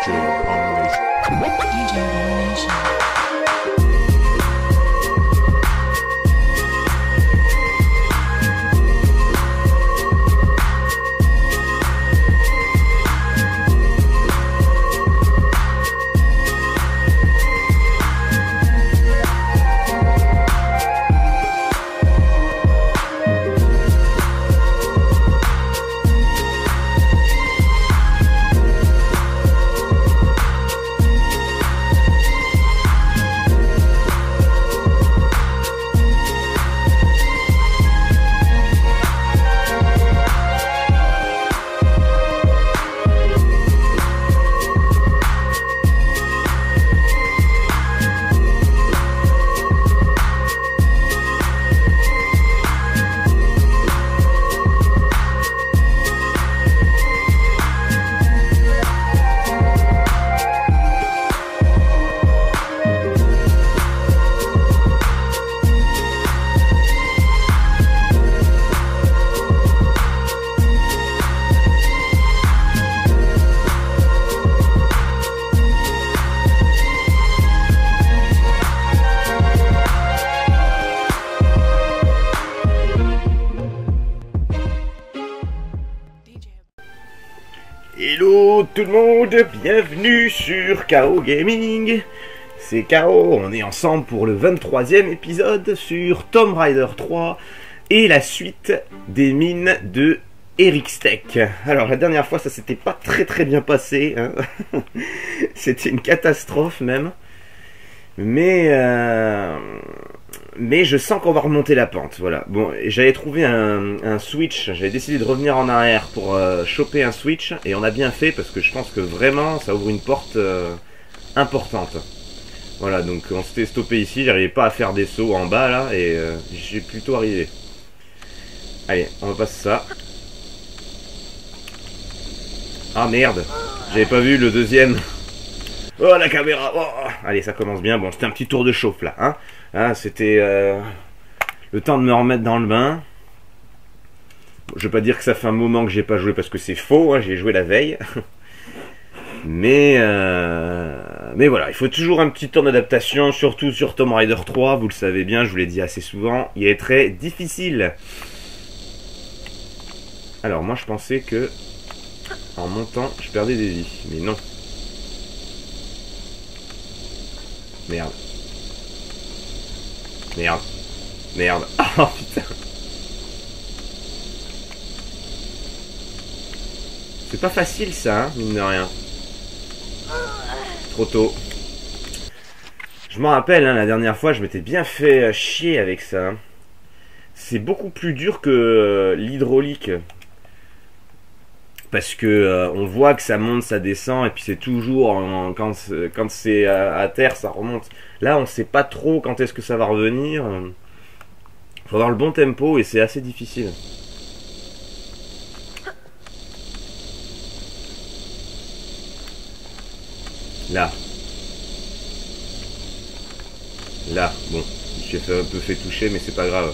DJ Abomination. DJ Abomination. Hello tout le monde, bienvenue sur KO Gaming. C'est KO, on est ensemble pour le 23e épisode sur Tomb Raider 3 et la suite des mines de Eric's-Tech. Alors la dernière fois ça s'était pas très bien passé, hein. C'était une catastrophe même. Mais je sens qu'on va remonter la pente, voilà. Bon, j'avais trouvé un switch, j'avais décidé de revenir en arrière pour choper un switch, et on a bien fait, parce que je pense que vraiment, ça ouvre une porte importante. Voilà, donc on s'était stoppé ici, j'arrivais pas à faire des sauts en bas, là, et j'ai plutôt arrivé. Allez, on va passer ça. Ah merde, j'avais pas vu le deuxième. Oh la caméra, oh. Allez, ça commence bien. Bon, c'était un petit tour de chauffe là, hein, c'était le temps de me remettre dans le bain. Je vais pas dire que ça fait un moment que j'ai pas joué parce que c'est faux, hein, j'ai joué la veille. Mais voilà, il faut toujours un petit temps d'adaptation, surtout sur Tomb Raider 3, vous le savez bien, je vous l'ai dit assez souvent, il est très difficile. Alors moi je pensais que en montant je perdais des vies, mais non. Merde. Merde. Merde. Oh putain. C'est pas facile ça, hein, mine de rien. Trop tôt. Je m'en rappelle, hein, la dernière fois, je m'étais bien fait chier avec ça. Hein. C'est beaucoup plus dur que l'hydraulique. Parce que on voit que ça monte, ça descend, et puis c'est toujours quand c'est à terre, ça remonte. Là, on sait pas trop quand est-ce que ça va revenir. Faut avoir le bon tempo et c'est assez difficile. Là. Là, bon, je suis un peu fait toucher, mais c'est pas grave.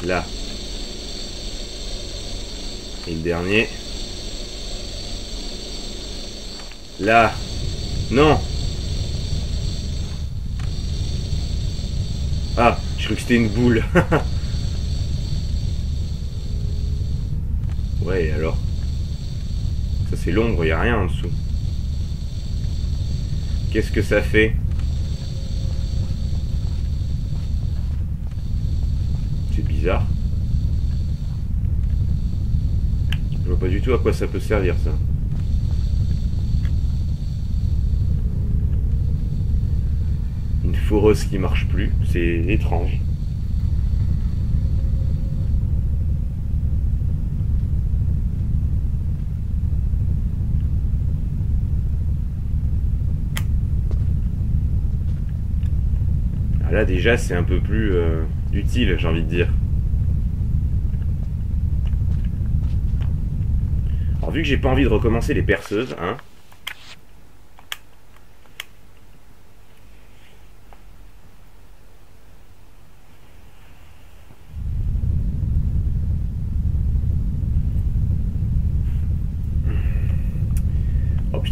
Là. Et le dernier. Là. Non. Ah, je crois que c'était une boule. Ouais, alors. Ça c'est l'ombre, il n'y a rien en dessous. Qu'est-ce que ça fait? C'est bizarre. Je vois pas du tout à quoi ça peut servir ça. Une foreuse qui marche plus, c'est étrange. Ah là déjà c'est un peu plus utile, j'ai envie de dire. Alors vu que j'ai pas envie de recommencer les perceuses, hein.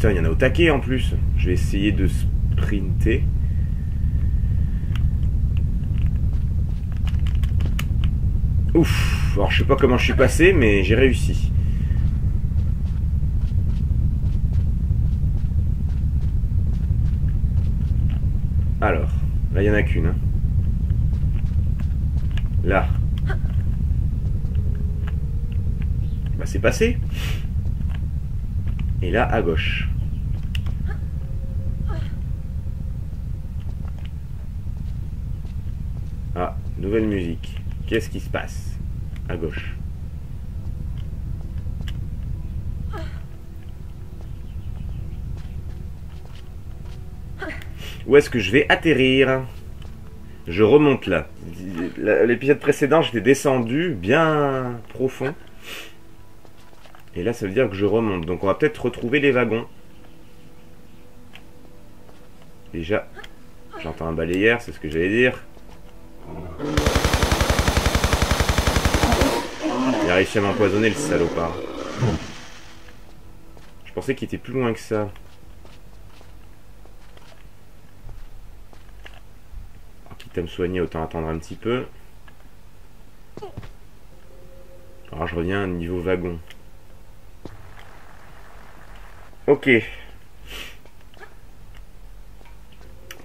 putain, il y en a au taquet en plus. Je vais essayer de sprinter. Ouf. Alors je sais pas comment je suis passé, mais j'ai réussi. Alors, là il y en a qu'une. Hein. Là. Bah c'est passé. Et là à gauche. Ah, nouvelle musique. Qu'est-ce qui se passe? À gauche. Où est-ce que je vais atterrir? Je remonte là. L'épisode précédent, j'étais descendu bien profond. Et là, ça veut dire que je remonte. Donc on va peut-être retrouver les wagons. Déjà, j'entends un balayeur, c'est ce que j'allais dire. Il a réussi à m'empoisonner, le salopard. Je pensais qu'il était plus loin que ça. Alors, quitte à me soigner, autant attendre un petit peu. Alors je reviens à niveau wagon. Ok.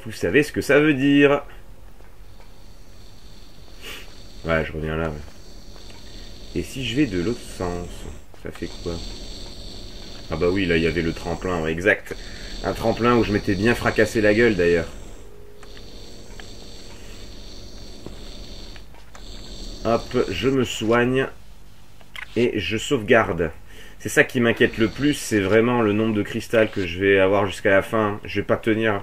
Vous savez ce que ça veut dire. Ouais, je reviens là. Ouais. Et si je vais de l'autre sens, ça fait quoi? Ah bah oui, là il y avait le tremplin, ouais, exact. Un tremplin où je m'étais bien fracassé la gueule d'ailleurs. Hop, je me soigne. Et je sauvegarde. C'est ça qui m'inquiète le plus, c'est vraiment le nombre de cristals que je vais avoir jusqu'à la fin. Je vais pas tenir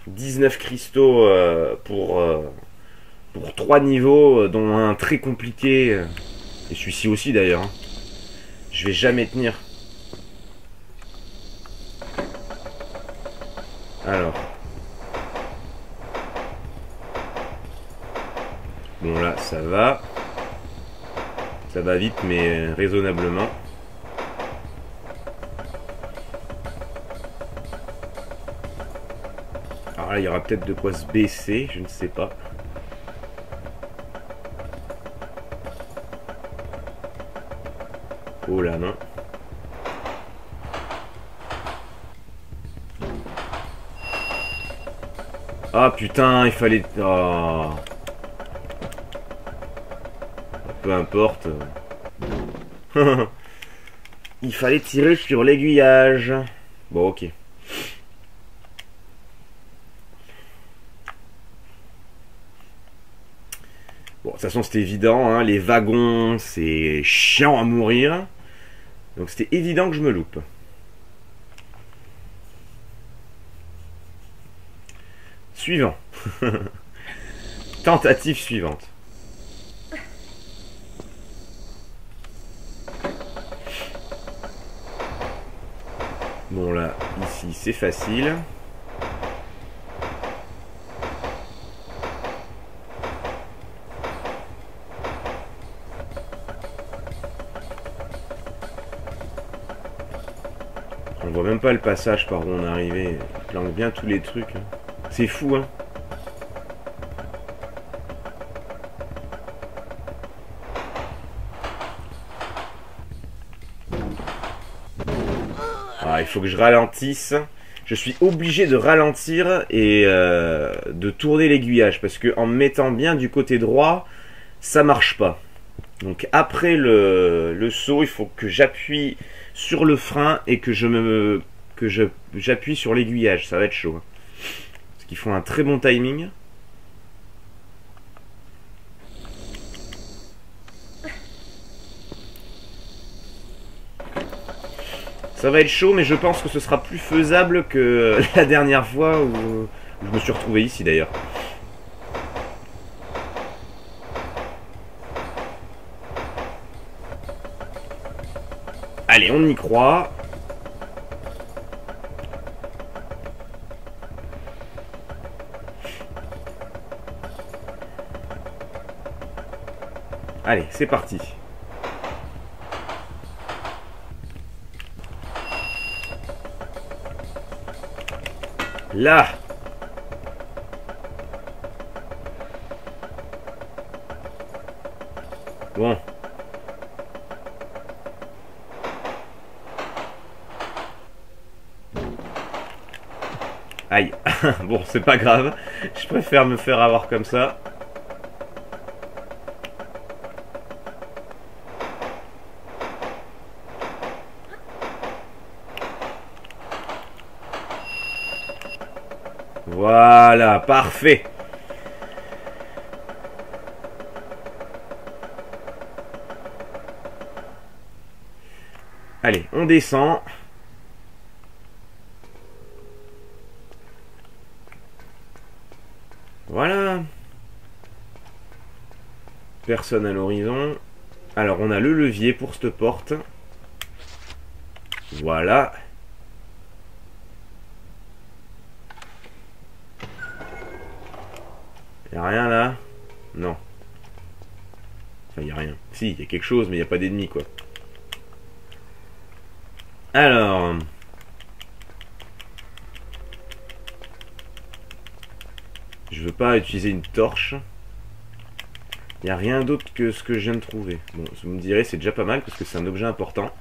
19 cristaux pour 3 niveaux, dont un très compliqué. Et celui-ci aussi d'ailleurs. Hein. Je vais jamais tenir. Alors. Bon là, ça va. Ça va vite, mais raisonnablement. Alors là, il y aura peut-être de quoi se baisser, je ne sais pas. Oh là, non. Ah putain, il fallait... Oh. Peu importe. Il fallait tirer sur l'aiguillage. Bon, ok. Bon, de toute façon, c'était évident. Hein, les wagons, c'est chiant à mourir. Donc, c'était évident que je me loupe. Suivant. Tentative suivante. Bon là, ici c'est facile. On voit même pas le passage par où on est arrivé. Il planque bien tous les trucs. C'est fou, hein. Ah, il faut que je ralentisse. Je suis obligé de ralentir et de tourner l'aiguillage. Parce que en me mettant bien du côté droit, ça marche pas. Donc après le saut, il faut que j'appuie sur le frein et que j'appuie sur l'aiguillage. Ça va être chaud. Parce qu'ils font un très bon timing. Ça va être chaud, mais je pense que ce sera plus faisable que la dernière fois où je me suis retrouvé ici d'ailleurs. Allez, on y croit. Allez, c'est parti. Là. Bon. Aïe. Bon, c'est pas grave. Je préfère me faire avoir comme ça. Voilà, parfait. Allez, on descend. Voilà. Personne à l'horizon. Alors, on a le levier pour cette porte. Voilà. Y'a rien là? Non. Enfin, y'a rien. Si, y a quelque chose, mais y a pas d'ennemis, quoi. Alors... Je veux pas utiliser une torche. Y a rien d'autre que ce que je viens de trouver. Bon, vous me direz, c'est déjà pas mal, parce que c'est un objet important.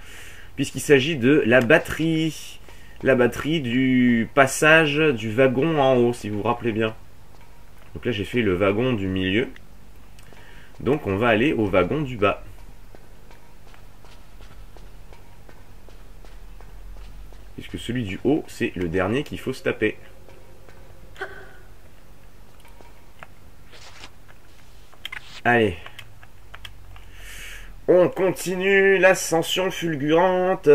Puisqu'il s'agit de la batterie. La batterie du passage du wagon en haut, si vous vous rappelez bien. Donc là, j'ai fait le wagon du milieu. Donc on va aller au wagon du bas. Puisque celui du haut, c'est le dernier qu'il faut se taper. Allez. On continue l'ascension fulgurante.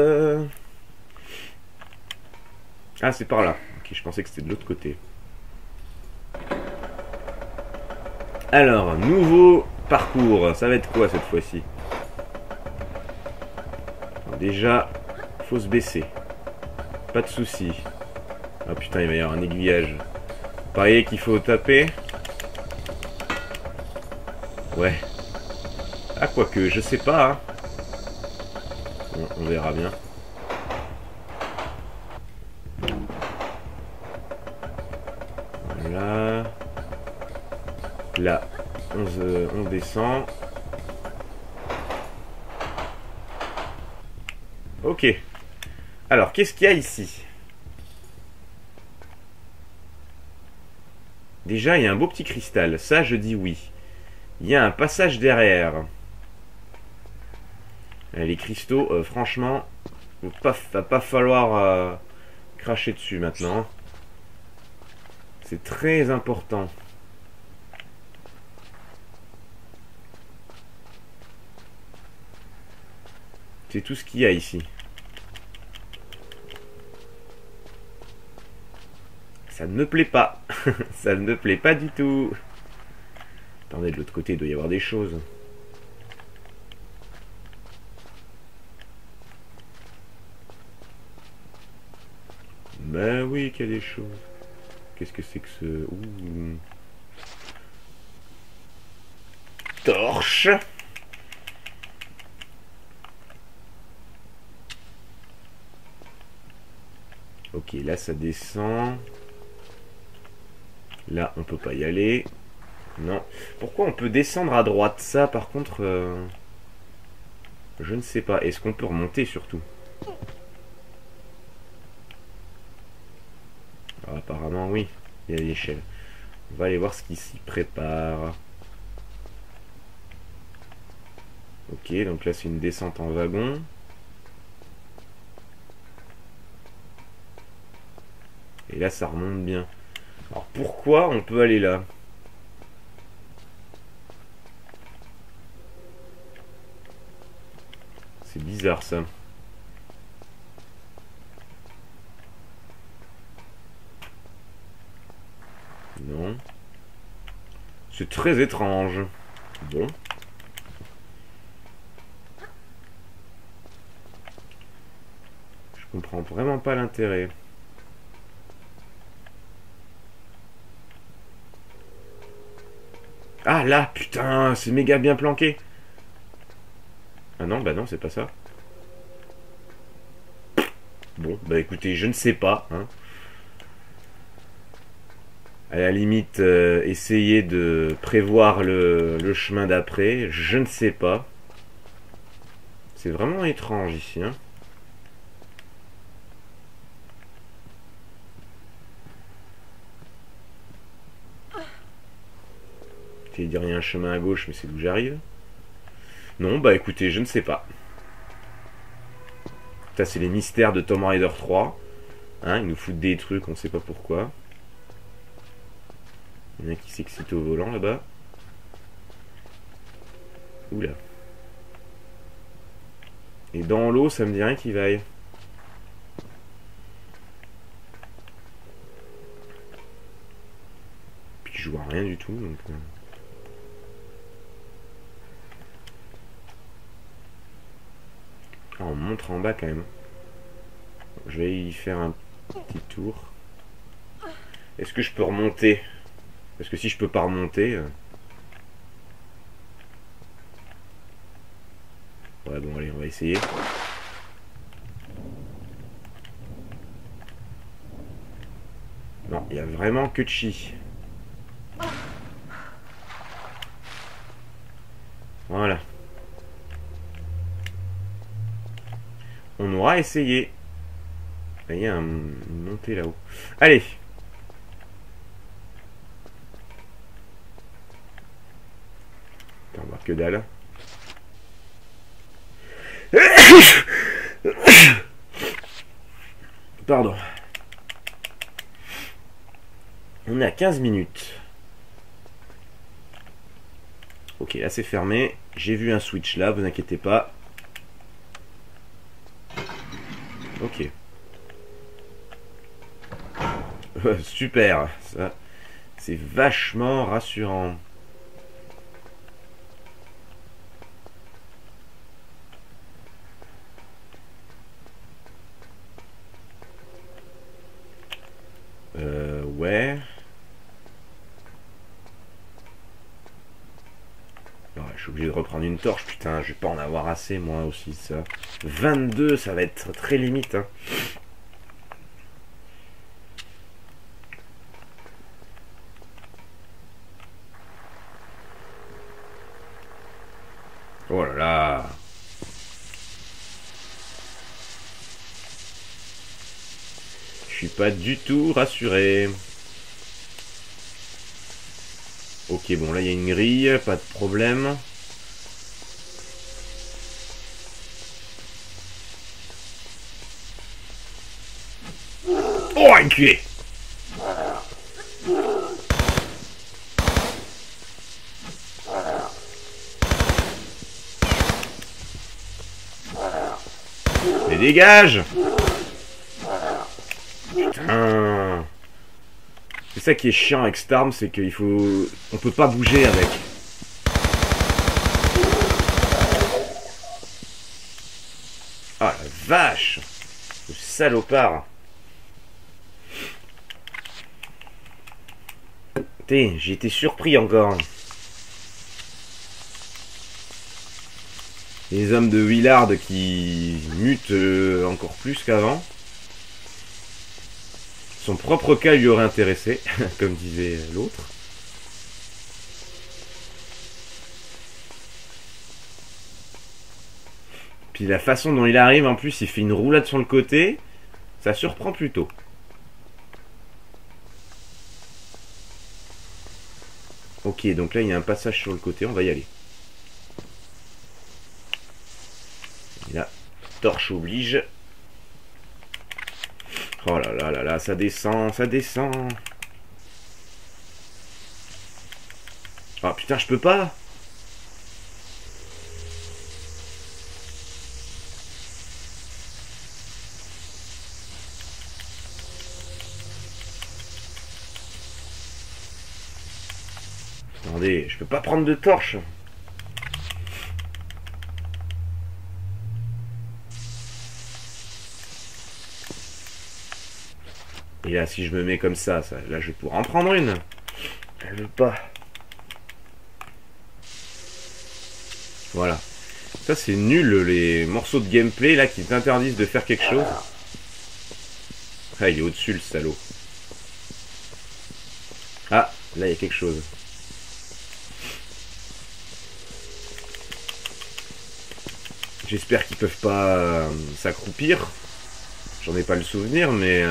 Ah, c'est par là. Ok, je pensais que c'était de l'autre côté. Alors, nouveau parcours. Ça va être quoi cette fois-ci? Déjà, faut se baisser. Pas de soucis. Ah putain, il va y avoir un aiguillage. Pareil qu'il faut taper. Ouais. Ah, quoique, je sais pas. Hein. Bon, on verra bien. Voilà. Là, on descend. Ok. Alors, qu'est-ce qu'il y a ici? Déjà, il y a un beau petit cristal. Ça, je dis oui. Il y a un passage derrière. Les cristaux, franchement, va pas falloir cracher dessus maintenant. C'est très important. C'est tout ce qu'il y a ici. Ça ne me plaît pas. Ça ne me plaît pas du tout. Attendez, de l'autre côté, il doit y avoir des choses. Ben oui qu'il y a des choses. Qu'est-ce que c'est que ce... Ouh. Torche. Ok, là ça descend. Là, on peut pas y aller. Non. Pourquoi on peut descendre à droite? Ça, par contre, je ne sais pas. Est-ce qu'on peut remonter, surtout? Alors, apparemment, oui. Il y a l'échelle. On va aller voir ce qui s'y prépare. Ok, donc là, c'est une descente en wagon. Et là, ça remonte bien. Alors, pourquoi on peut aller là? C'est bizarre, ça. Non. C'est très étrange. Bon. Je comprends vraiment pas l'intérêt. Ah là, putain, c'est méga bien planqué. Ah non, bah non, c'est pas ça. Bon, bah écoutez, je ne sais pas. Hein. À la limite, essayer de prévoir le chemin d'après. Je ne sais pas. C'est vraiment étrange ici, hein. J'allais dire il y a un chemin à gauche, mais c'est d'où j'arrive. Non, bah écoutez, je ne sais pas. Ça, c'est les mystères de Tomb Raider 3. Hein, ils nous foutent des trucs, on sait pas pourquoi. Il y en a qui s'excite au volant là-bas. Oula. Et dans l'eau, ça me dit rien qui vaille. Puis je vois rien du tout, donc... Ah, on montre en bas quand même. Je vais y faire un petit tour. Est-ce que je peux remonter? Parce que si je peux pas remonter... Ouais, bon, allez, on va essayer. Non, il y a vraiment que de chi. Voilà. On aura essayé. Il y a une montée là-haut. Allez. On voit que dalle. Pardon. On est à 15 minutes. Ok, là c'est fermé. J'ai vu un switch là, vous inquiétez pas. Ok. Super, ça. C'est vachement rassurant. Ouais. Ouais, je suis obligé de reprendre une torche, putain, je vais pas en avoir assez moi aussi, ça. 22, ça va être très limite, hein. Oh là là. Je suis pas du tout rassuré. Ok, bon, là, il y a une grille, pas de problème. Oh, enculé! Mais dégage! Putain! C'est ça qui est chiant avec cette arme, c'est qu'il faut... On peut pas bouger avec. Ah la vache! Le salopard! Putain, j'ai été surpris encore. Les hommes de Willard qui mutent encore plus qu'avant. Son propre cas lui aurait intéressé, comme disait l'autre. Puis la façon dont il arrive, en plus, il fait une roulade sur le côté. Ça surprend plutôt. Ok, donc là, il y a un passage sur le côté. On va y aller. Et là, torche oblige. Oh là là là là, ça descend, ça descend. Ah putain, je peux pas. Attendez, je peux pas prendre de torche. Et là, si je me mets comme ça, là, je vais pouvoir en prendre une. Elle veut pas. Voilà. Ça, c'est nul, les morceaux de gameplay, là, qui t'interdisent de faire quelque chose. Ah, il est au-dessus, le salaud. Là, il y a quelque chose. J'espère qu'ils peuvent pas s'accroupir. J'en ai pas le souvenir, mais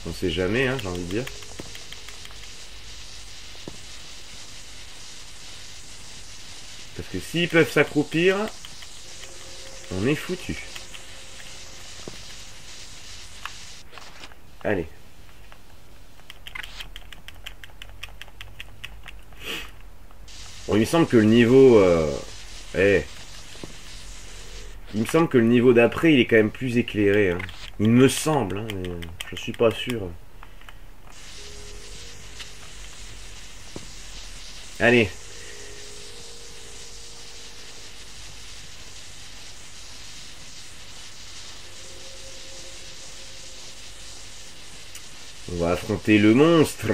on sait jamais, hein, j'ai envie de dire. Parce que s'ils peuvent s'accroupir, on est foutu. Allez. Bon, il me semble que le niveau... il me semble que le niveau d'après, il est quand même plus éclairé. Hein. Il me semble, hein, mais je suis pas sûr. Allez. On va affronter le monstre.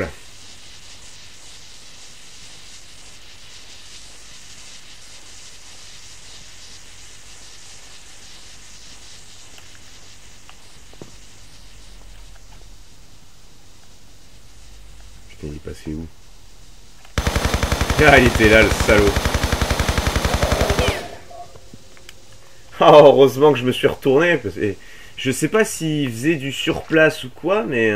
Putain, il est passé où? Ah, il était là, le salaud. Oh, heureusement que je me suis retourné. Parce que je sais pas s'il faisait du surplace ou quoi, mais...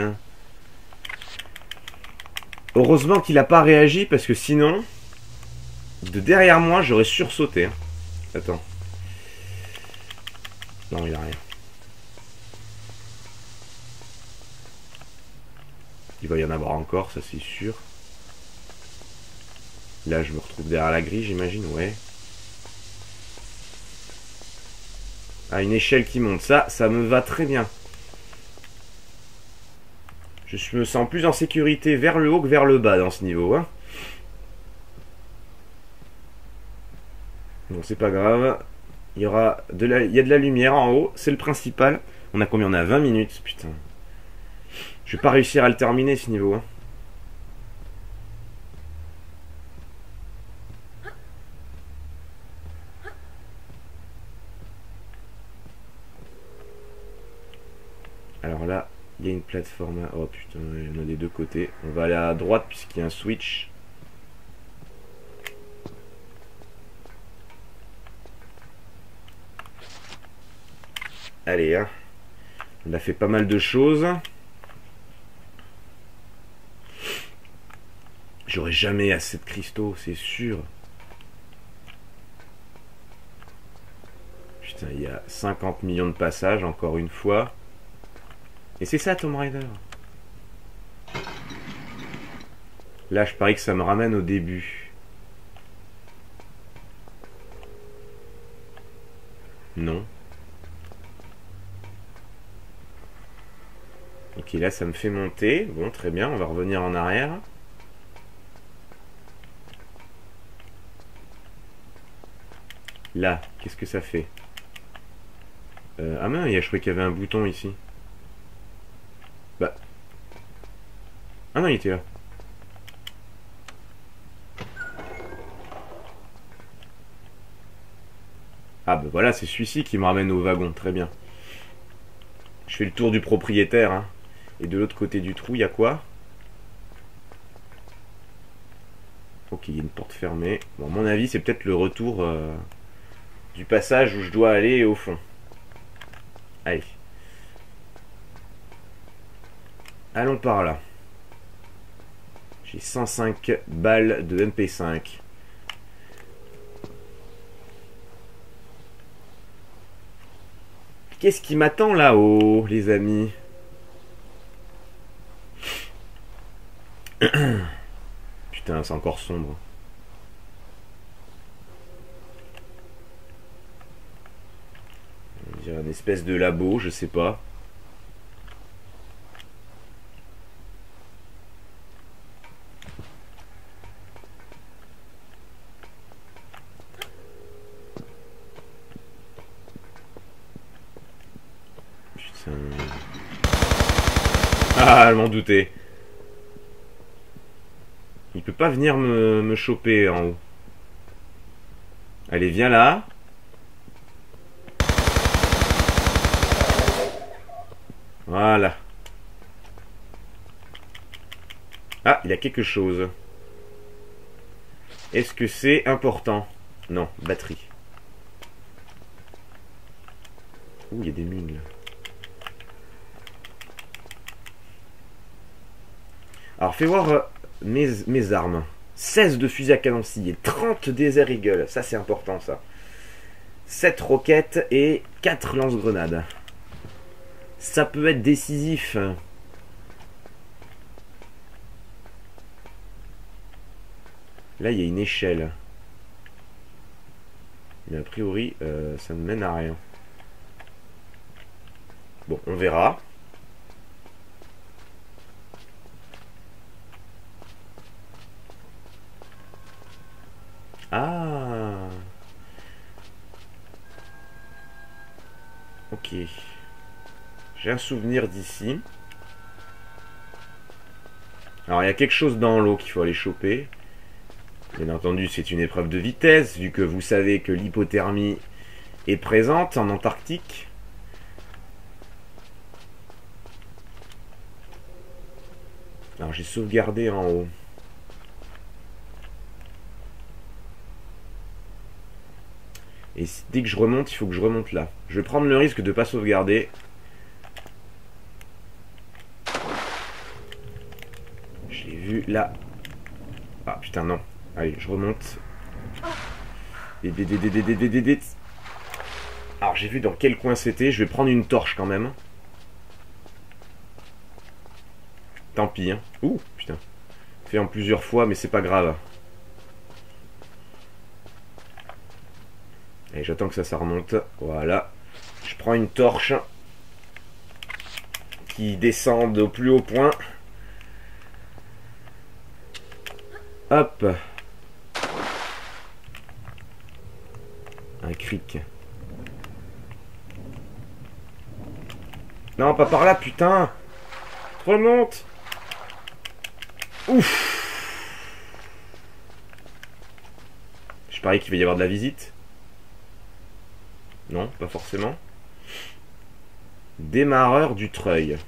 heureusement qu'il a pas réagi, parce que sinon... de derrière moi, j'aurais sursauté. Hein. Attends. Non, il a rien. Il va y en avoir encore, ça c'est sûr. Là, je me retrouve derrière la grille, j'imagine, ouais. Ah, une échelle qui monte. Ça me va très bien. Je me sens plus en sécurité vers le haut que vers le bas dans ce niveau. Hein. Bon, c'est pas grave. Il y a de la lumière en haut. C'est le principal. On a combien? On a 20 minutes. Putain. Je vais pas réussir à le terminer ce niveau. Hein. Alors là, il y a une plateforme. Oh putain, il y en a des deux côtés. On va aller à droite puisqu'il y a un switch. Allez, hein. On a fait pas mal de choses. J'aurai jamais assez de cristaux, c'est sûr. Putain, il y a 50 millions de passages, encore une fois. Et c'est ça, Tomb Raider. Là, je parie que ça me ramène au début. Non. Ok, là, ça me fait monter. Bon, très bien, on va revenir en arrière. Là, qu'est-ce que ça fait? Ah mince, je croyais qu'il y avait un bouton ici. Bah. Ah non, il était là. Ah bah voilà, c'est celui-ci qui me ramène au wagon, très bien. Je fais le tour du propriétaire. Hein. Et de l'autre côté du trou, il y a quoi? Ok, il y a une porte fermée. Bon, à mon avis, c'est peut-être le retour du passage où je dois aller au fond. Allez. Allons par là. J'ai 105 balles de MP5. Qu'est-ce qui m'attend là-haut, les amis? Putain, c'est encore sombre. On dirait une espèce de labo, je sais pas. Putain. Ah, je m'en doutais. Il peut pas venir me choper en haut. Allez, viens là. Voilà. Ah, il y a quelque chose. Est-ce que c'est important? Non, batterie. Ouh, il y a des mules. Alors, fais voir mes armes. 16 de fusil à canon scié, 30 Desert Eagle, ça c'est important ça. 7 roquettes et 4 lance-grenades. Ça peut être décisif. Là, il y a une échelle. Mais a priori, ça ne mène à rien. Bon, on verra. Ah. Ok. J'ai un souvenir d'ici. Alors, il y a quelque chose dans l'eau qu'il faut aller choper. Bien entendu, c'est une épreuve de vitesse, vu que vous savez que l'hypothermie est présente en Antarctique. Alors, j'ai sauvegardé en haut. Et dès que je remonte, il faut que je remonte là. Je vais prendre le risque de ne pas sauvegarder. Je l'ai vu là. Ah putain non. Allez, je remonte. Alors j'ai vu dans quel coin c'était. Je vais prendre une torche quand même. Tant pis. Hein. Ouh putain. Fait en plusieurs fois mais c'est pas grave. Et j'attends que ça remonte. Voilà. Je prends une torche qui descend au plus haut point. Hop. Un cric. Non, pas par là, putain. Remonte. Ouf. Je parie qu'il va y avoir de la visite. Non, pas forcément. Démarreur du treuil.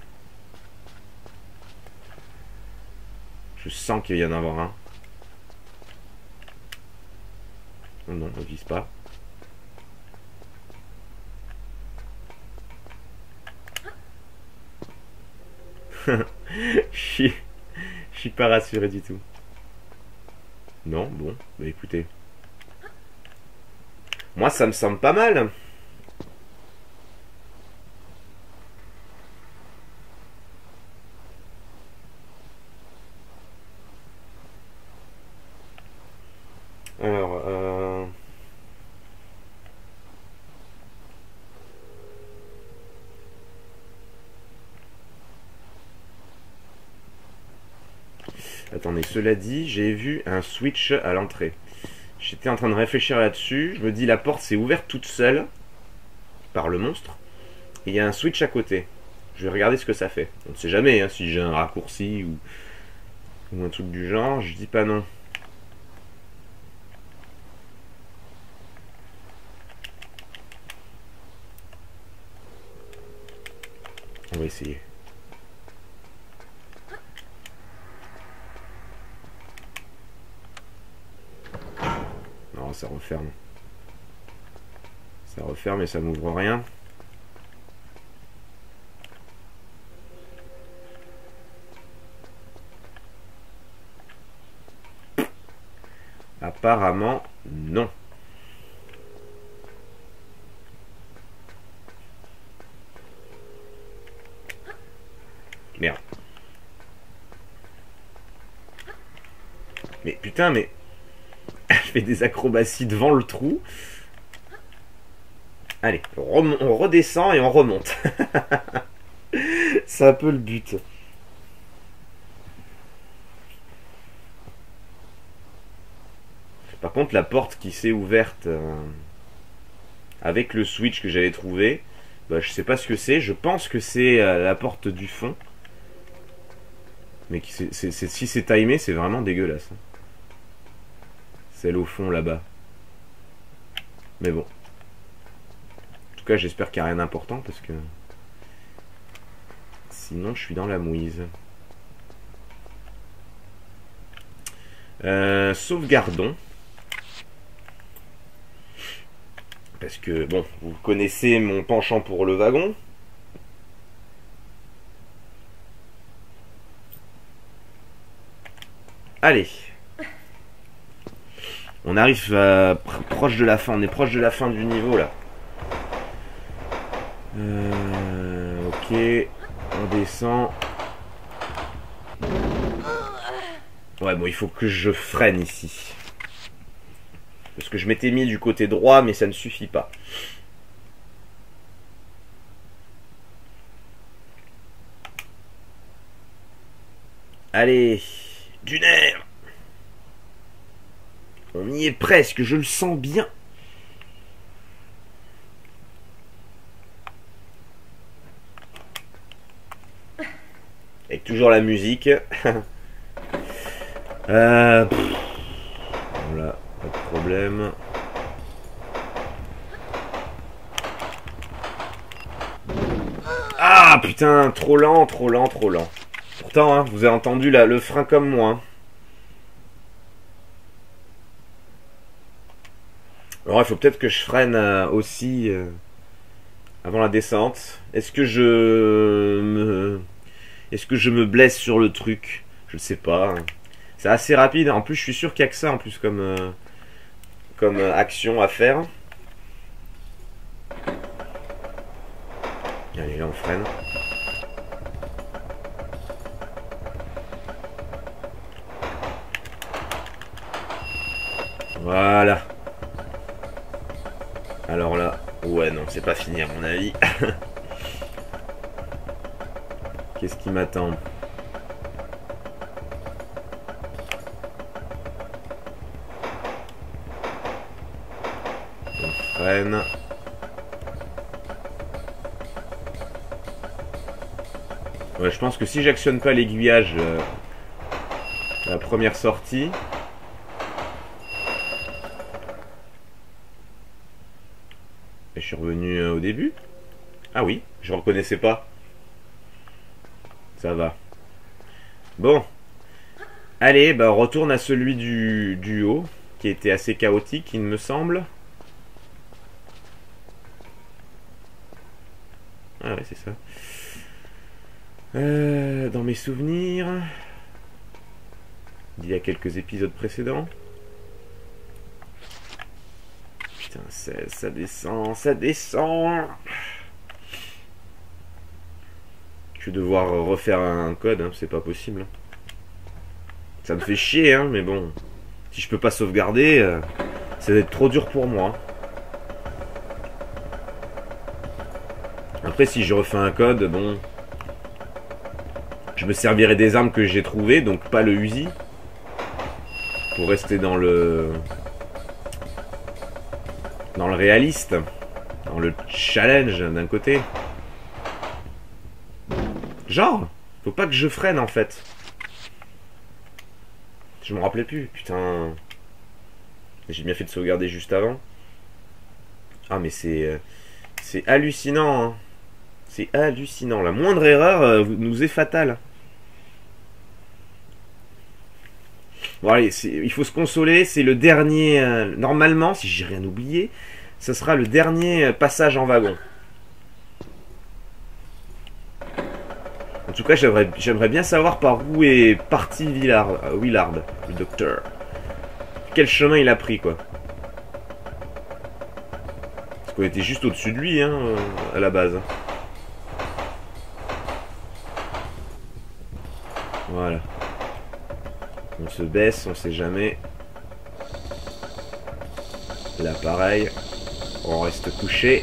Je sens qu'il va y en avoir un. Oh non, on ne vise pas. Je suis pas rassuré du tout. Non, bon, bah écoutez. Moi, ça me semble pas mal. Alors, attendez, cela dit, j'ai vu un switch à l'entrée. J'étais en train de réfléchir là-dessus. Je me dis, la porte s'est ouverte toute seule par le monstre. Et il y a un switch à côté. Je vais regarder ce que ça fait. On ne sait jamais hein, si j'ai un raccourci ou un truc du genre. Je dis pas non. On va essayer. Non, ça referme. Ça referme et ça m'ouvre rien. Apparemment, non. Merde. Mais putain, mais... je fais des acrobaties devant le trou. Allez, on redescend et on remonte. C'est un peu le but. Par contre, la porte qui s'est ouverte avec le switch que j'avais trouvé, bah, je sais pas ce que c'est. Je pense que c'est la porte du fond. Mais si c'est timé, c'est vraiment dégueulasse. Celle au fond là-bas. Mais bon. En tout cas, j'espère qu'il n'y a rien d'important parce que... sinon, je suis dans la mouise. Sauvegardons. Parce que, bon, vous connaissez mon penchant pour le wagon. Allez. On arrive proche de la fin. On est proche de la fin du niveau, là. Ok. On descend. Ouais, bon, il faut que je freine ici. Parce que je m'étais mis du côté droit, mais ça ne suffit pas. Allez, du nerf. On y est presque, je le sens bien. Avec toujours la musique. Voilà, pas de problème. Ah putain, trop lent, trop lent, trop lent. Pourtant, hein, vous avez entendu le frein comme moi. Hein. Alors il faut peut-être que je freine aussi avant la descente. Est-ce que je me blesse sur le truc? Je ne sais pas. C'est assez rapide. En plus, je suis sûr qu'il n'y a que ça en plus comme action à faire. Allez, là on freine. Voilà. Alors là, ouais non, c'est pas fini à mon avis. Qu'est-ce qui m'attend? On freine. Ouais, je pense que si j'actionne pas l'aiguillage la première sortie. Et je suis revenu au début. Ah oui, je reconnaissais pas. Ça va. Bon. Allez, bah on retourne à celui du haut, qui était assez chaotique, il me semble. Ah ouais, c'est ça. Dans mes souvenirs, d'il y a quelques épisodes précédents. Putain, ça descend, ça descend. Je vais devoir refaire un code, hein, c'est pas possible. Ça me fait chier, hein, mais bon. Si je peux pas sauvegarder, ça va être trop dur pour moi. Après, si je refais un code, bon... Je me servirai des armes que j'ai trouvées, donc pas le Uzi. Pour rester dans le réaliste. Dans le challenge, d'un côté. Genre, faut pas que je freine, en fait. Je me rappelais plus, putain. J'ai bien fait de sauvegarder juste avant. Ah, mais c'est hallucinant, hein. C'est hallucinant. La moindre erreur nous est fatale. Bon, allez, il faut se consoler. C'est le dernier... normalement, si j'ai rien oublié, ce sera le dernier passage en wagon. En tout cas, j'aimerais bien savoir par où est parti Willard, le docteur. Quel chemin il a pris, quoi. Parce qu'on était juste au-dessus de lui, hein, à la base. Voilà. On se baisse, on sait jamais. Là, pareil. On reste couché.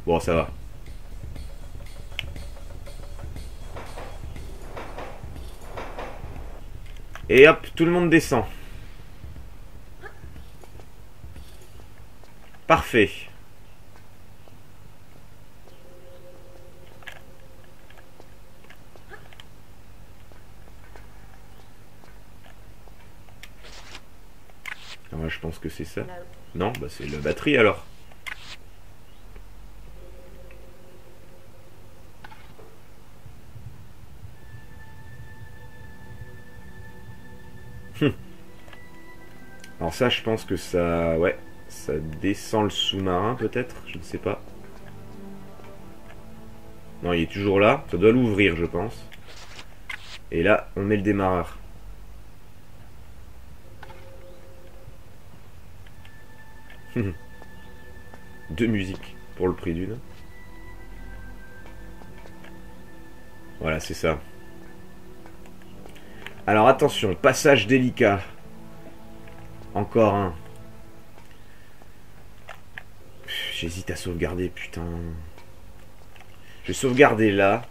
Bon, ça va. Et hop, tout le monde descend. Parfait. Alors, je pense que c'est ça. Non, bah c'est la batterie alors. Alors ça, je pense que ça... Ouais, ça descend le sous-marin, peut-être. Je ne sais pas. Non, il est toujours là. Ça doit l'ouvrir, je pense. Et là, on met le démarreur. Deux musiques pour le prix d'une. Voilà, c'est ça. Alors attention, passage délicat. Encore un. J'hésite à sauvegarder, putain. Je vais sauvegarder là.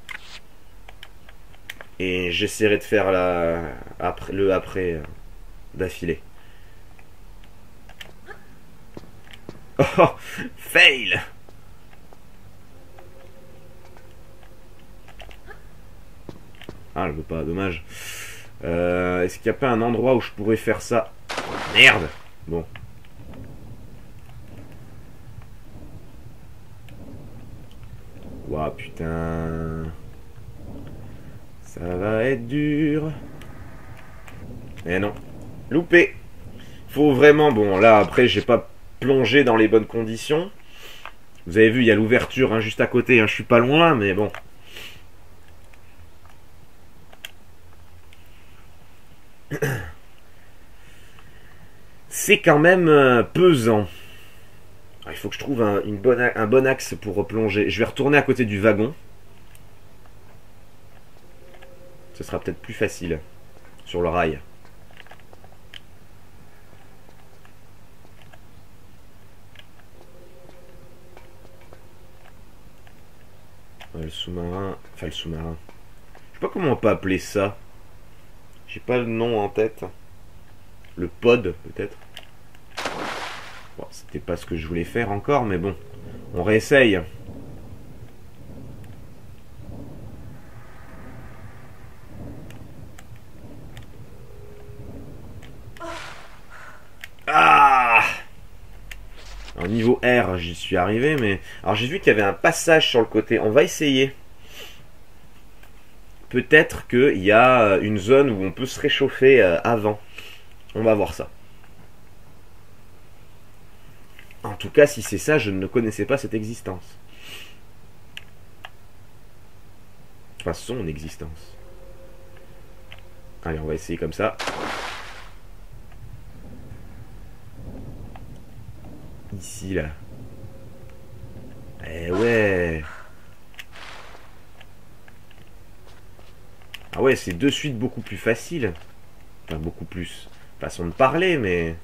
Et j'essaierai de faire le après d'affilée. Oh, fail! Ah, je veux pas, dommage. Est-ce qu'il n'y a pas un endroit où je pourrais faire ça? Merde! Bon. Ouah, putain. Ça va être dur. Eh non. Loupé. Faut vraiment... Bon, là, après, j'ai pas plongé dans les bonnes conditions. Vous avez vu, il y a l'ouverture hein, juste à côté. Hein, je suis pas loin, mais bon. C'est quand même pesant. Il faut que je trouve un bon axe pour replonger. Je vais retourner à côté du wagon. Ce sera peut-être plus facile. Sur le rail. Le sous-marin. Enfin, le sous-marin. Je sais pas comment on peut appeler ça. J'ai pas le nom en tête. Le pod, peut-être. Bon, c'était pas ce que je voulais faire encore, mais bon. On réessaye. Ah! Alors, niveau R, j'y suis arrivé, mais... Alors, j'ai vu qu'il y avait un passage sur le côté. On va essayer. Peut-être qu'il y a une zone où on peut se réchauffer avant. On va voir ça. En tout cas, si c'est ça, je ne connaissais pas cette existence. Enfin, son existence. Allez, on va essayer comme ça. Ici, là. Eh ouais. Ah ouais, c'est de suite beaucoup plus facile. Enfin, beaucoup plus. Façon de parler, mais...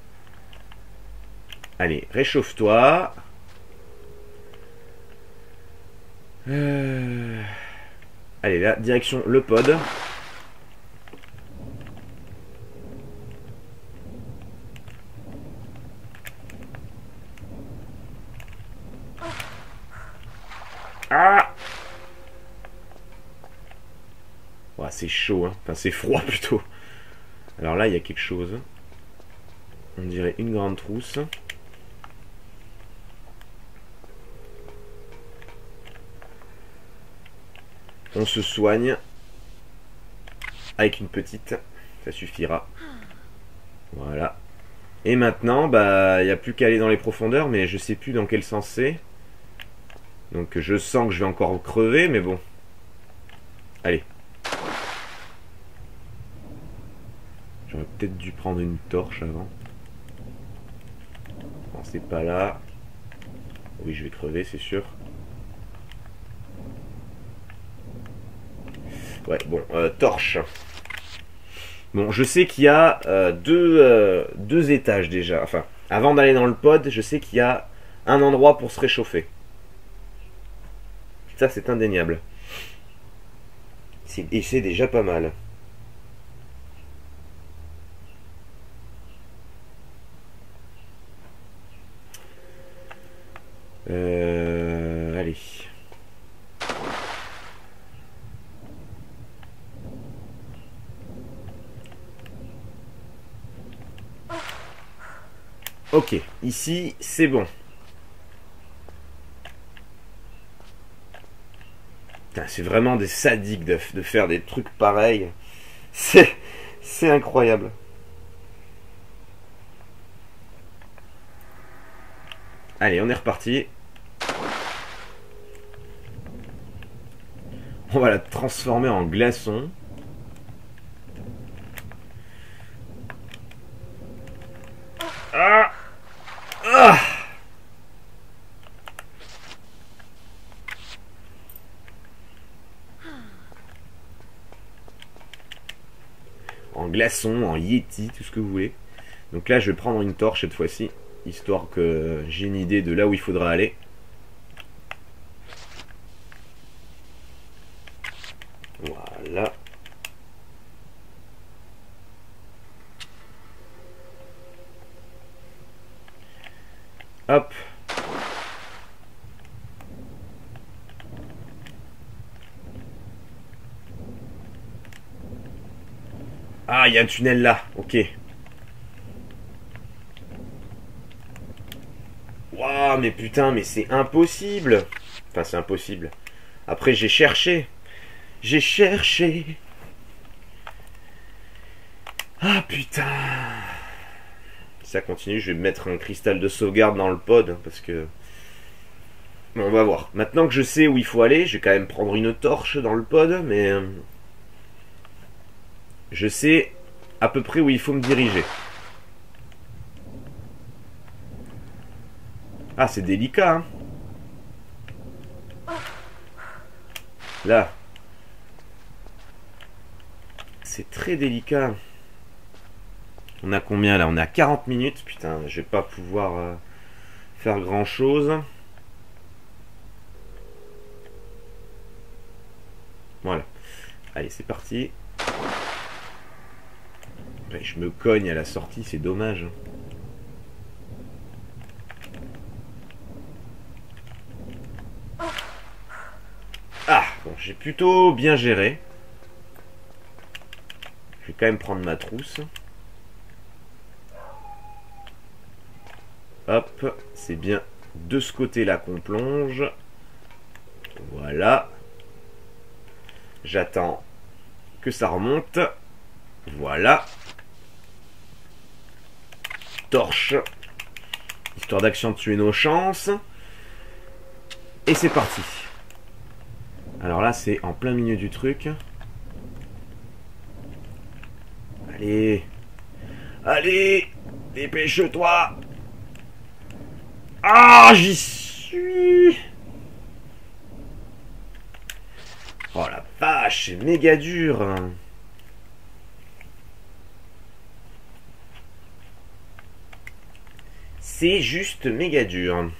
Allez, réchauffe-toi. Allez, là, direction le pod. Ah! Ouais, c'est chaud, hein. Enfin, c'est froid, plutôt. Alors là, il y a quelque chose. On dirait une grande trousse. On se soigne avec une petite, ça suffira. Voilà. Et maintenant, bah, il n'y a plus qu'à aller dans les profondeurs, mais je sais plus dans quel sens c'est. Donc je sens que je vais encore crever, mais bon. Allez. J'aurais peut-être dû prendre une torche avant. Non, c'est pas là. Oui, je vais crever, c'est sûr. Ouais, bon, torche. Bon, je sais qu'il y a deux étages déjà. Enfin, avant d'aller dans le pod, je sais qu'il y a un endroit pour se réchauffer. Ça, c'est indéniable. Et c'est déjà pas mal. Allez. Ok, ici, c'est bon. C'est vraiment des sadiques de faire des trucs pareils. C'est incroyable. Allez, on est reparti. On va la transformer en glaçon. Ah! Ah! En glaçon, en yeti, tout ce que vous voulez. Donc là, je vais prendre une torche cette fois-ci, histoire que j'ai une idée de là où il faudra aller. Voilà. Hop. Ah, il y a un tunnel là. Ok. Waouh, mais putain, mais c'est impossible. Enfin, c'est impossible. Après, j'ai cherché. J'ai cherché. Ah, putain. Si ça continue, je vais mettre un cristal de sauvegarde dans le pod. Parce que... Bon, on va voir. Maintenant que je sais où il faut aller, je vais quand même prendre une torche dans le pod. Mais... je sais à peu près où il faut me diriger. Ah, c'est délicat, hein. Là. C'est très délicat. On a combien là? On a 40 minutes. Putain, je vais pas pouvoir faire grand chose. Voilà. Allez, c'est parti. Je me cogne à la sortie, c'est dommage. Ah, bon, j'ai plutôt bien géré. Je vais quand même prendre ma trousse. Hop, c'est bien de ce côté-là qu'on plonge. Voilà. J'attends que ça remonte. Voilà. Torche. Histoire d'accentuer nos chances. Et c'est parti. Alors là, c'est en plein milieu du truc. Allez. Allez. Dépêche-toi. Ah, j'y suis. Oh la vache, c'est méga dur. C'est juste méga dur.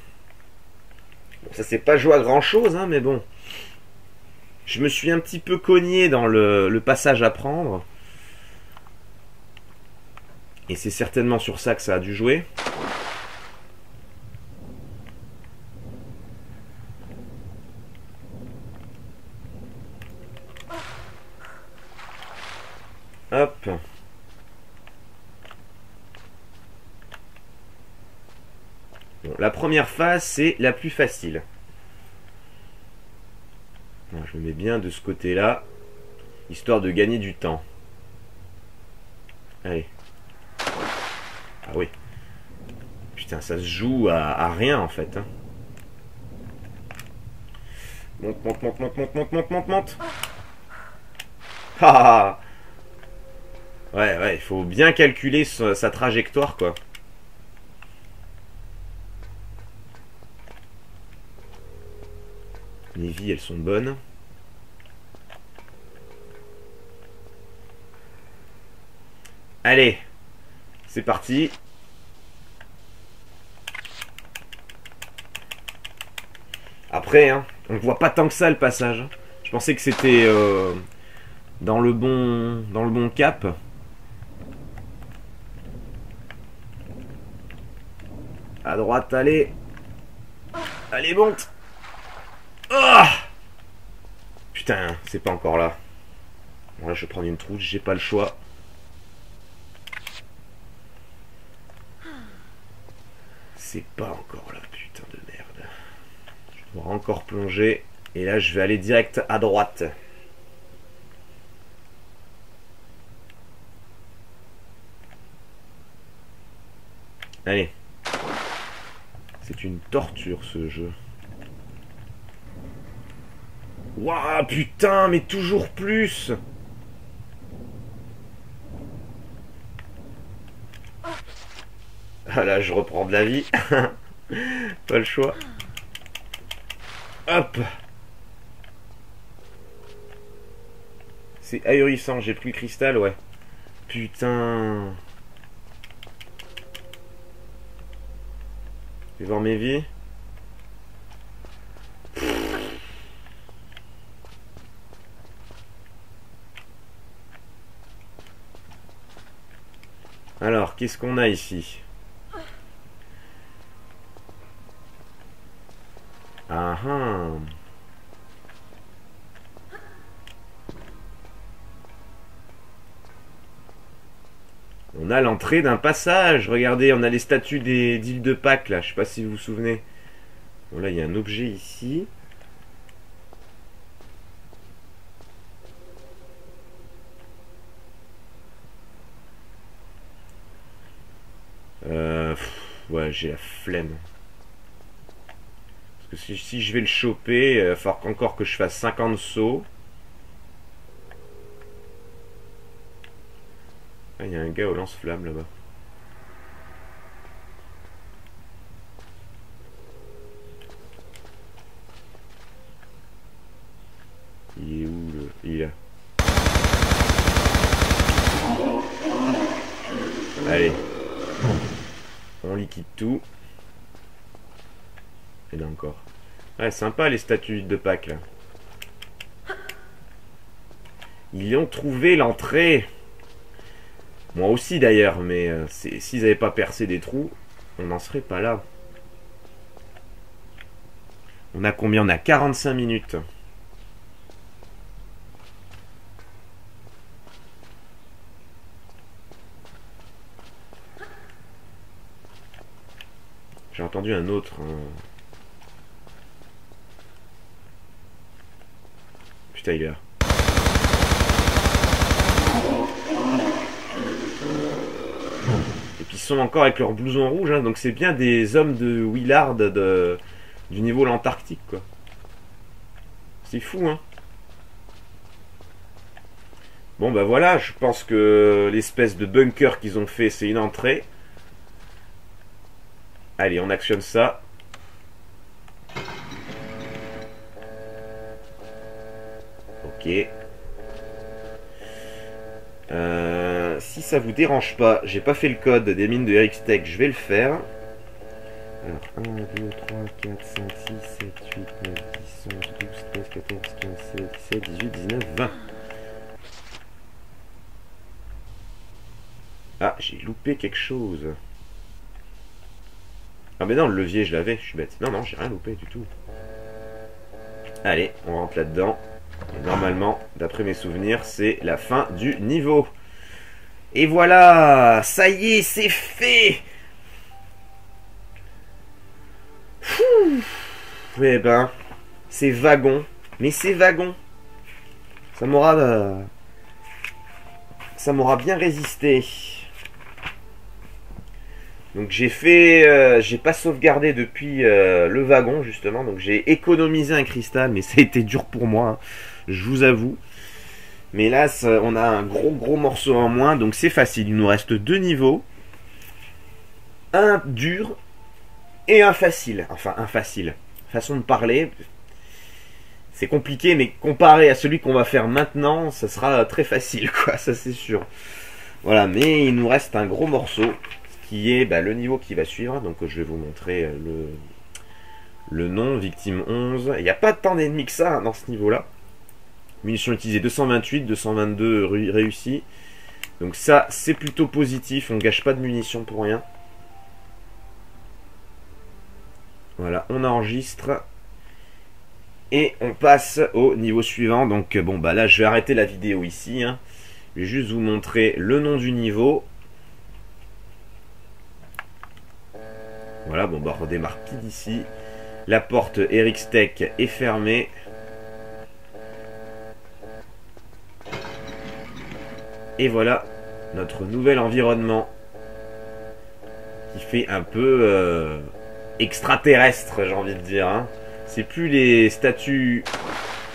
Bon, ça c'est pas joué à grand chose, hein, mais bon. Je me suis un petit peu cogné dans le passage à prendre. Et c'est certainement sur ça que ça a dû jouer. Hop. Bon, la première phase, c'est la plus facile. Bon, je me mets bien de ce côté-là, histoire de gagner du temps. Allez. Ah oui. Putain, ça se joue à rien en fait. Hein. Monte, monte, monte, monte, monte, monte, monte, monte, monte. Ah. Ouais, ouais, il faut bien calculer sa trajectoire, quoi. Les vies, elles sont bonnes. Allez, c'est parti. Après, hein, on ne voit pas tant que ça le passage. Je pensais que c'était dans le bon cap. À droite, allez. Allez, monte. Oh putain, c'est pas encore là. Bon, là, je vais prendre une trousse, j'ai pas le choix. C'est pas encore là, putain de merde. Je dois encore plonger. Et là, je vais aller direct à droite. Allez. C'est une torture ce jeu. Waouh, putain, mais toujours plus. Ah là, je reprends de la vie. Pas le choix. Hop. C'est ahurissant, j'ai pris le cristal, ouais. Putain. Je vais voir mes vies. Alors, qu'est-ce qu'on a ici? Ah ah. On a l'entrée d'un passage. Regardez, on a les statues des d'îles de Pâques là. Je sais pas si vous vous souvenez. Bon, là, il y a un objet ici. Ouais, j'ai la flemme. Parce que si je vais le choper, il va falloir encore que je fasse 50 sauts. Ah, il y a un gars au lance-flamme là-bas. Il est où le... Il est là. Allez. On liquide tout. Et là encore. Ouais, sympa les statues de Pâques là. Ils ont trouvé l'entrée. Moi aussi d'ailleurs, mais s'ils n'avaient pas percé des trous, on n'en serait pas là. On a combien? On a 45 minutes. J'ai entendu un autre. Putain, il est là. Et puis ils sont encore avec leur blouson rouge, hein, donc c'est bien des hommes de Willard du niveau l'Antarctique, quoi. C'est fou, hein. Bon, bah voilà, je pense que l'espèce de bunker qu'ils ont fait, c'est une entrée. Allez, on actionne ça. Ok. Si ça vous dérange pas, j'ai pas fait le code des mines de Eric's Tech, je vais le faire. Alors, 1, 2, 3, 4, 5, 6, 7, 8, 9, 10, 11, 12, 13, 14, 15, 16, 17, 18, 19, 20. Ah, j'ai loupé quelque chose. Ah mais non, le levier je l'avais, je suis bête. Non, non, j'ai rien loupé du tout. Allez, on rentre là-dedans. Et normalement, d'après mes souvenirs, c'est la fin du niveau. Et voilà, ça y est, c'est fait. Eh ben, c'est wagon. Mais c'est wagon. Ça m'aura bien résisté. Donc j'ai fait, j'ai pas sauvegardé depuis le wagon justement, donc j'ai économisé un cristal, mais ça a été dur pour moi, hein, je vous avoue. Mais là, on a un gros morceau en moins, donc c'est facile. Il nous reste 2 niveaux, un dur et un facile. Enfin, un facile. Façon de parler, c'est compliqué, mais comparé à celui qu'on va faire maintenant, ça sera très facile, quoi. Ça c'est sûr. Voilà, mais il nous reste un gros morceau, qui est le niveau qui va suivre. Donc je vais vous montrer le nom, victime 11. Il n'y a pas tant d'ennemis que ça, hein, dans ce niveau-là. Munitions utilisées 228, 222 réussis. Donc ça, c'est plutôt positif. On gâche pas de munitions pour rien. Voilà, on enregistre. Et on passe au niveau suivant. Donc bon, bah là, je vais arrêter la vidéo ici, hein. Je vais juste vous montrer le nom du niveau. Voilà, bon, bah on redémarre pile ici. La porte Eric's Tech est fermée. Et voilà notre nouvel environnement qui fait un peu extraterrestres, j'ai envie de dire. Hein. C'est plus les statues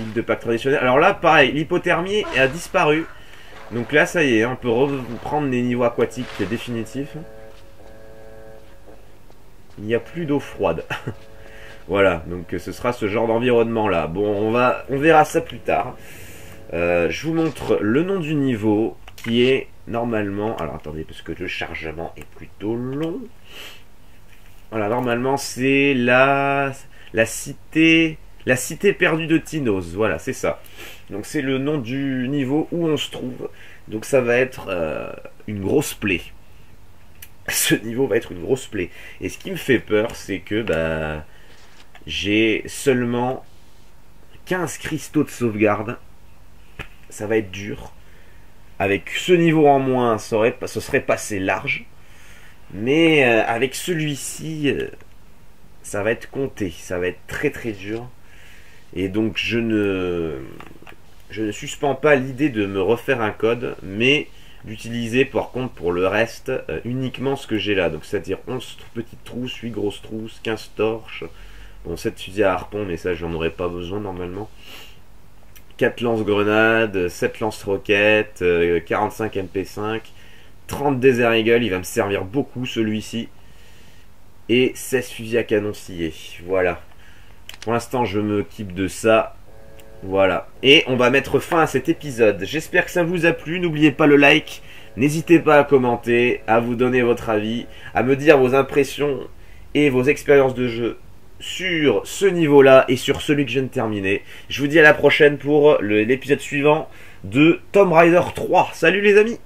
îles de Pâques traditionnelles. Alors là, pareil, l'hypothermie a disparu. Donc là, ça y est, on peut reprendre les niveaux aquatiques définitifs. Il n'y a plus d'eau froide. Voilà, donc ce sera ce genre d'environnement là. Bon, on verra ça plus tard. Je vous montre le nom du niveau qui est normalement... Alors attendez, parce que le chargement est plutôt long. Voilà, normalement c'est la cité perdue de Tinos. Voilà, c'est ça. Donc c'est le nom du niveau où on se trouve. Donc ça va être une grosse plaie. Ce niveau va être une grosse plaie. Et ce qui me fait peur, c'est que j'ai seulement 15 cristaux de sauvegarde. Ça va être dur. Avec ce niveau en moins, ce serait passé large. Mais avec celui-ci, ça va être compté. Ça va être très très dur. Et donc je ne suspends pas l'idée de me refaire un code, mais d'utiliser par contre pour le reste uniquement ce que j'ai là. Donc c'est-à-dire 11 petites trousses, 8 grosses trousses, 15 torches, bon 7 fusils à harpon, mais ça j'en aurais pas besoin normalement. 4 lance-grenades, 7 lance-roquettes, 45 MP5, 30 Desert Eagle, il va me servir beaucoup celui-ci. Et 16 fusils à canon scié. Voilà. Pour l'instant je m'occupe de ça. Voilà, et on va mettre fin à cet épisode. J'espère que ça vous a plu, n'oubliez pas le like, n'hésitez pas à commenter, à vous donner votre avis, à me dire vos impressions et vos expériences de jeu sur ce niveau-là et sur celui que je viens de terminer. Je vous dis à la prochaine pour l'épisode suivant de Tomb Raider 3. Salut les amis!